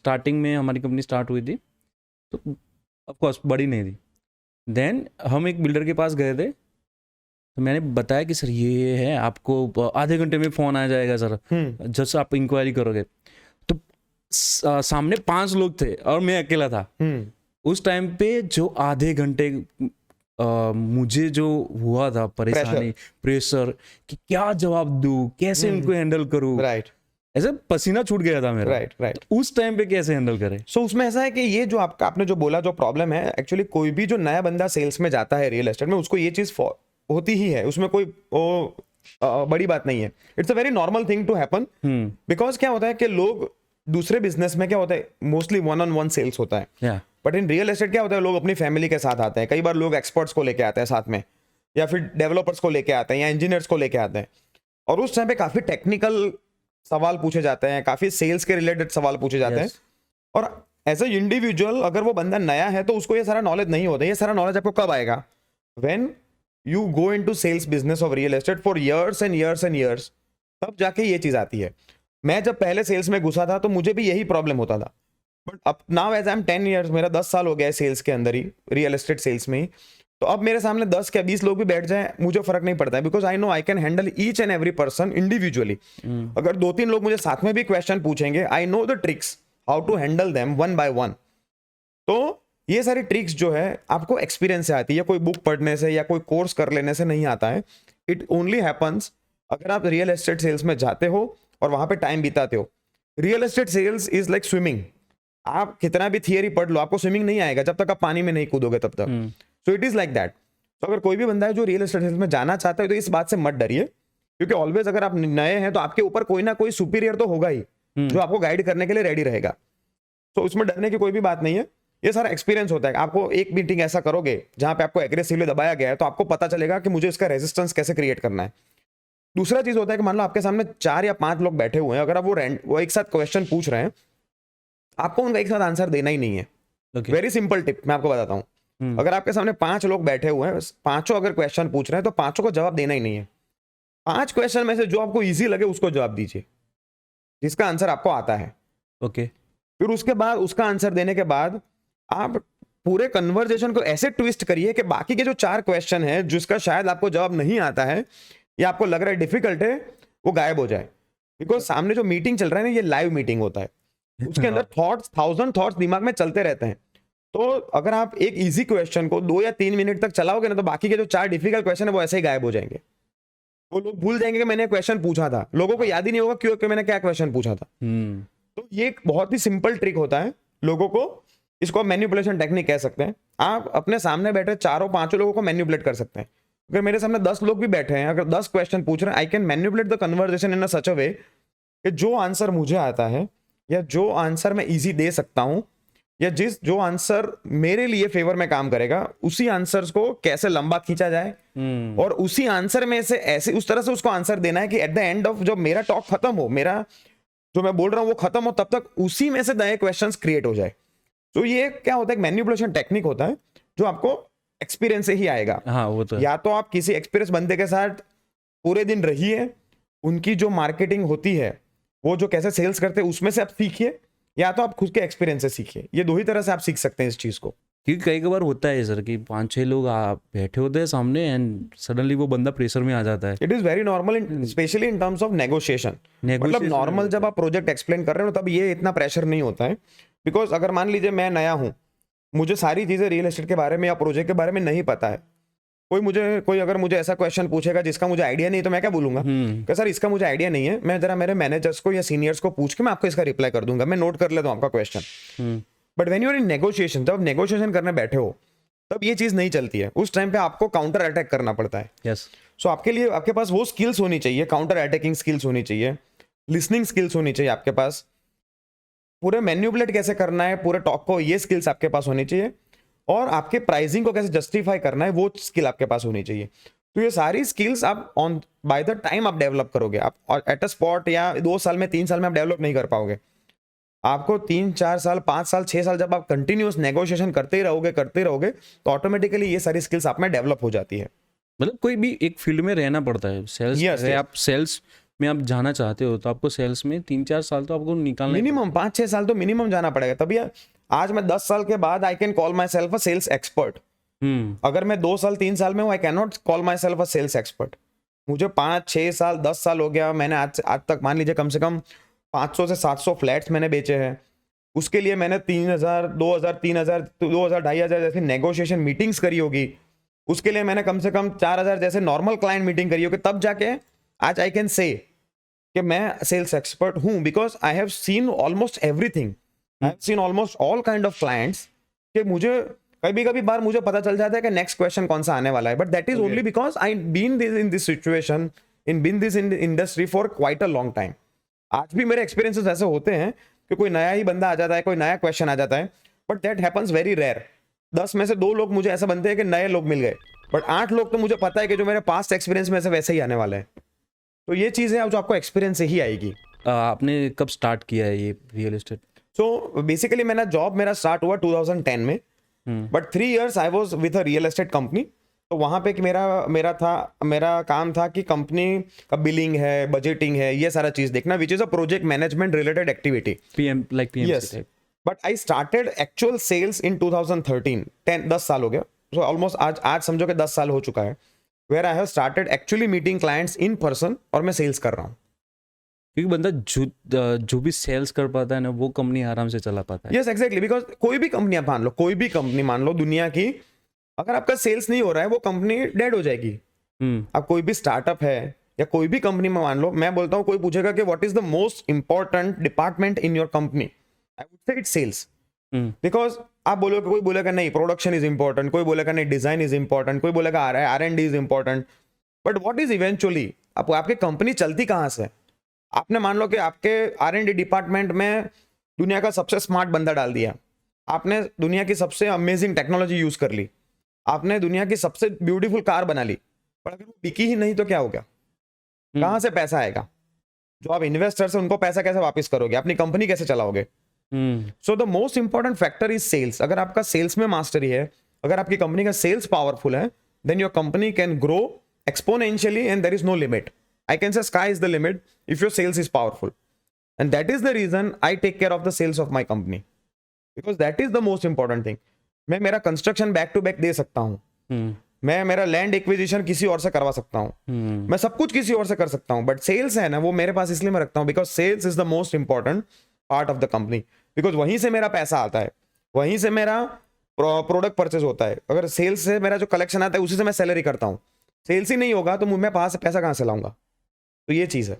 Starting में हमारी company start हुई थी तो ऑफकोर्स बड़ी नहीं थी। देन हम एक बिल्डर के पास गए थे तो मैंने बताया कि सर ये है, आपको आधे घंटे में फ़ोन आ जाएगा सर, जस्ट आप इंक्वायरी करोगे। तो सामने 5 लोग थे और मैं अकेला था। उस टाइम पे जो आधे घंटे मुझे जो हुआ था परेशानी, प्रेशर कि क्या जवाब दूं, कैसे उनको हैंडल करूं, राइट, ऐसे पसीना छूट गया था मेरा। राइट। तो उस टाइम पे कैसे हैंडल करें? सो उसमें ऐसा है कि ये जो आपने जो बोला जो प्रॉब्लम है, एक्चुअली कोई भी जो नया बंदा सेल्स में जाता है रियल एस्टेट में, उसको ये चीज होती ही है, उसमें कोई बड़ी बात नहीं है। It's a very normal thing to happen, because क्या होता है कि लोग दूसरे बिजनेस में क्या होता है, मोस्टली 1-on-1 सेल्स होता है, बट इन रियल एस्टेट क्या होता है, लोग अपनी फैमिली के साथ आते हैं, कई बार लोग एक्सपर्ट्स को लेके आते हैं साथ में, या फिर डेवलपर्स को लेके आते हैं, या इंजीनियर्स को लेके आते हैं, और उस टाइम पे काफी टेक्निकल सवाल पूछे जाते हैं, काफी सेल्स के रिलेटेड सवाल पूछे जाते हैं। और एज ए इंडिविजुअल अगर वो बंदा नया है तो उसको ये सारा नॉलेज नहीं होता। ये सारा नॉलेज आपको कब आएगा? When you go into sales business of real estate for years and years and years, तब जाके ये चीज आती है। मैं जब पहले सेल्स में घुसा था तो मुझे भी यही प्रॉब्लम होता था, बट अब now as I am 10 years, मेरा 10 साल हो गया है सेल्स के अंदर ही, रियल एस्टेट सेल्स में ही, तो अब मेरे सामने 10 या 20 लोग भी बैठ जाएं, मुझे फर्क नहीं पड़ता है, because I know I can handle each and every person individually. अगर 2-3 लोग मुझे साथ में भी क्वेश्चन पूछेंगे, I know the tricks how to handle them one by one. तो ये सारी ट्रिक्स जो है आपको एक्सपीरियंस से आती है, कोई बुक पढ़ने से या कोई कोर्स कर लेने से नहीं आता है। इट ओनली हैपन्स अगर आप रियल एस्टेट सेल्स में जाते हो और वहां पे टाइम बिताते हो। Real estate sales is like swimming. आप कितना भी थियरी पढ़ लो, आपको स्विमिंग नहीं आएगा जब तक आप पानी में नहीं कूदोगे तब तक। So it is like that. तो अगर कोई भी बंदा है जो रियल एस्टेट सेल्स में जाना चाहता है तो इस बात से मत डरिए, क्योंकि ऑलवेज अगर आप नए हैं तो आपके ऊपर कोई ना कोई सुपीरियर तो होगा ही जो आपको गाइड करने के लिए रेडी रहेगा। तो उसमें डरने की कोई भी बात नहीं है, ये सारा एक्सपीरियंस होता है। आपको एक मीटिंग ऐसा करोगे जहां पे आपको एग्रेसिवली दबाया गया है तो आपको पता चलेगा कि मुझे इसका रेजिस्टेंस कैसे क्रिएट करना है। दूसरा चीज होता है कि मान लो आपके सामने 4 या 5 लोग बैठे हुए हैं, अगर आप वो एक साथ क्वेश्चन पूछ रहे हैं, आपको उनका एक साथ आंसर देना ही नहीं है। वेरी सिंपल टिप मैं आपको बताता हूँ। अगर आपके सामने 5 लोग बैठे हुए हैं, पांचों अगर क्वेश्चन पूछ रहे हैं तो पांचों को जवाब देना ही नहीं है। 5 क्वेश्चन में से जो आपको इजी लगे उसको जवाब दीजिए, जिसका आंसर आपको आता है। ओके। फिर उसके बाद उसका आंसर देने के बाद आप पूरे कन्वर्जेशन को ऐसे ट्विस्ट करिए कि बाकी के जो 4 क्वेश्चन है जिसका शायद आपको जवाब नहीं आता है या आपको लग रहा है डिफिकल्ट है, वो गायब हो जाए। बिकॉज सामने जो मीटिंग चल रहा है ना, ये लाइव मीटिंग होता है, उसके अंदर थॉट्स 1000 थॉट्स दिमाग में चलते रहते हैं। तो अगर आप एक इजी क्वेश्चन को 2 या 3 मिनट तक चलाओगे ना, तो बाकी के जो 4 डिफिकल्ट क्वेश्चन है वो ऐसे ही गायब हो जाएंगे। वो लोग भूल जाएंगे कि मैंने क्वेश्चन पूछा था, लोगों को याद ही नहीं होगा क्यों कि मैंने क्या क्वेश्चन पूछा था। तो ये एक बहुत ही सिंपल ट्रिक होता है लोगों को, इसको मैनिपुलेशन टेक्निक कह सकते हैं। आप अपने सामने बैठे 4-5 लोगों को मैनिपुलेट कर सकते हैं। अगर मेरे सामने 10 लोग भी बैठे हैं, अगर 10 क्वेश्चन पूछ रहे हैं, I can manipulate the conversation in such a way कि जो आंसर मुझे आता है या जो आंसर मैं इजी दे सकता हूं या जो आंसर मेरे लिए फेवर में काम करेगा, उसी आंसर्स को कैसे लंबा खींचा जाए और उसी आंसर में से ऐसे उस तरह से उसको आंसर देना है कि एट द एंड ऑफ जब मेरा टॉक खत्म हो, मेरा जो मैं बोल रहा हूं वो खत्म हो, तब तक उसी में से नए क्वेश्चंस क्रिएट हो जाए। तो ये क्या होता है, एक मैनिपुलेशन टेक्निक होता है जो आपको एक्सपीरियंस से ही आएगा। हाँ, वो तो या तो आप किसी एक्सपीरियंस बंदे के साथ पूरे दिन रहिए, उनकी जो मार्केटिंग होती है, वो जो कैसे सेल्स करते हैं उसमें से आप सीखिए, या तो आप खुद के एक्सपीरियंस से सीखिए। ये 2 ही तरह से आप सीख सकते हैं इस चीज को। क्योंकि कई बार होता है सर कि 5-6 लोग बैठे होते हैं सामने एंड सडनली वो बंदा प्रेशर में आ जाता है। It is very normal, specially in terms of negotiation. मतलब नॉर्मल जब आप प्रोजेक्ट एक्सप्लेन कर रहे हो तब ये इतना प्रेशर नहीं होता है। बिकॉज अगर मान लीजिए मैं नया हूं, मुझे सारी चीजें रियल एस्टेट के बारे में या प्रोजेक्ट के बारे में नहीं पता है, कोई अगर मुझे ऐसा क्वेश्चन पूछेगा जिसका मुझे आइडिया नहीं, तो मैं क्या बोलूंगा कि सर इसका मुझे आइडिया नहीं है, मैं जरा मेरे मैनेजर्स को या सीनियर्स को पूछ के मैं आपको इसका रिप्लाई कर दूंगा, मैं नोट कर लेता हूं आपका question. But when you are in negotiation, जब नेगोशिएशन करने बैठे हो तब ये चीज नहीं चलती है। उस टाइम पे आपको काउंटर अटैक करना पड़ता है। यस। सो आपके लिए आपके पास वो स्किल्स होनी चाहिए, काउंटर अटैकिंग स्किल्स होनी चाहिए, लिसनिंग स्किल्स होनी चाहिए आपके पास, पूरे मैन्युपुलेट कैसे करना है पूरे टॉक को, ये स्किल्स आपके पास होनी चाहिए, और आपके प्राइसिंग को कैसे जस्टिफाई करना है वो स्किल आपके पास होनी चाहिए। तो ये सारी स्किल्स आप ऑन बाय द टाइम आप डेवलप करोगे। आप एट अ स्पॉट या 2 साल में 3 साल में आप डेवलप नहीं कर पाओगे। आपको 3-4 साल 5 साल 6 साल जब आप कंटिन्यूअस नेगोशिएशन करते ही रहोगे तो ऑटोमेटिकली ये सारी स्किल्स आप में डेवलप हो जाती है। मतलब कोई भी एक फील्ड में रहना पड़ता है। सेल्स Yes, आप सेल्स में आप जाना चाहते हो तो आपको सेल्स में 3-4 साल तो आपको निकालना ही मिनिमम 5-6 साल तो मिनिमम जाना पड़ेगा, तभी आज मैं 10 साल के बाद I can call myself a sales expert. अगर मैं 2 साल 3 साल में हूँ, I can not call myself a sales expert. मुझे 5-6 साल 10 साल हो गया, मैंने आज तक मान लीजिए कम से कम 500 से 700 फ्लैट्स मैंने बेचे हैं। उसके लिए मैंने 3,000 2,000 3,000 2,000 2,500 जैसी नेगोशिएशन मीटिंग्स करी होगी। उसके लिए मैंने कम से कम 4,000 जैसे नॉर्मल क्लाइंट मीटिंग करी होगी, तब जाके आज आई कैन से कि मैं सेल्स एक्सपर्ट हूं, because I have seen almost everything, I have seen almost all kind of clients, कि मुझे कभी बार मुझे पता चल जाता है कि नेक्स्ट क्वेश्चन कौन सा आने वाला है, but that is only because I been in this situation, been this in industry for quite a long time. आज भी मेरे एक्सपीरियंसेस ऐसे होते हैं कि कोई नया ही बंदा आ जाता है, कोई नया क्वेश्चन आ जाता है, but that happens very rare. 10 में से 2 लोग मुझे ऐसा बनते हैं कि नए लोग मिल गए, बट 8 लोग तो मुझे पता है कि जो मेरे पास्ट एक्सपीरियंस में से वैसे ही आने वाले हैं। तो ये चीज़ है जो आपको एक्सपीरियंस से ही आएगी। आपने कब स्टार्ट किया है ये रियल एस्टेट? सो बेसिकली मेरा स्टार्ट हुआ 2010 में, but 3 years I was with a real estate company. तो वहाँ पे कि मेरा काम था कि कंपनी का बिलिंग है, बजटिंग है, ये सारा चीज़ देखना, which is a project management related activity. PMC Yes. Type. But I started actual sales in 2013। 10 साल हो गया, सो ऑलमोस्ट आज समझो कि 10 साल हो चुका है, where I have started actually meeting clients in person, और मैं सेल्स कर रहा हूँ। क्योंकि बंदा जो भी सेल्स कर पाता है ना, वो कंपनी आराम से चला पाता है। यस एग्जैक्टली, बिकॉज कोई भी कंपनी मान लो दुनिया की, अगर आपका सेल्स नहीं हो रहा है वो कंपनी डेड हो जाएगी। अब कोई भी स्टार्टअप है या कोई भी कंपनी में मान लो, मैं बोलता हूँ कोई पूछेगा कि what is the most important department in your company, I would say it's sales. Because आप बोलोगे, कोई बोलेगा नहीं प्रोडक्शन इज इंपॉर्टेंट, कोई बोलेगा नहीं डिजाइन इज इंपॉर्टेंट, कोई बोलेगा R&D is important, but what is eventually आपकी कंपनी चलती कहाँ से? आपने मान लो कि आपके R&D डिपार्टमेंट में दुनिया का सबसे स्मार्ट बंदा डाल दिया, आपने दुनिया की सबसे अमेजिंग टेक्नोलॉजी यूज कर ली, आपने दुनिया की सबसे ब्यूटीफुल कार बना ली, पर अगर वो बिकी ही नहीं तो क्या हो गया? कहाँ से पैसा आएगा? जो आप इन्वेस्टर्स हैं उनको पैसा कैसे वापस करोगे? अपनी कंपनी कैसे चलाओगे? So the most important factor is sales. अगर आपका सेल्स में मास्टरी है, अगर आपकी कंपनी का सेल्स पावरफुल है, then your company can grow exponentially and there is no limit. I can say sky is the limit if your sales is powerful, and that is the reason I take care of the sales of my company, because that is the most important thing. मैं मेरा construction back to back दे सकता हूँ, मैं मेरा land acquisition किसी और से करवा सकता हूँ, मैं सब कुछ किसी और से कर सकता हूँ, बट सेल्स है ना वो मेरे पास इसलिए मैं रखता हूँ because sales is the most important part of the company, because वहीं से मेरा पैसा आता है, वहीं से मेरा प्रोडक्ट परचेज होता है। अगर सेल्स से मेरा जो कलेक्शन आता है उसी से मैं सैलरी करता हूँ, सेल्स ही नहीं होगा तो मैं पास पैसा कहाँ से लाऊंगा? तो ये चीज़ है।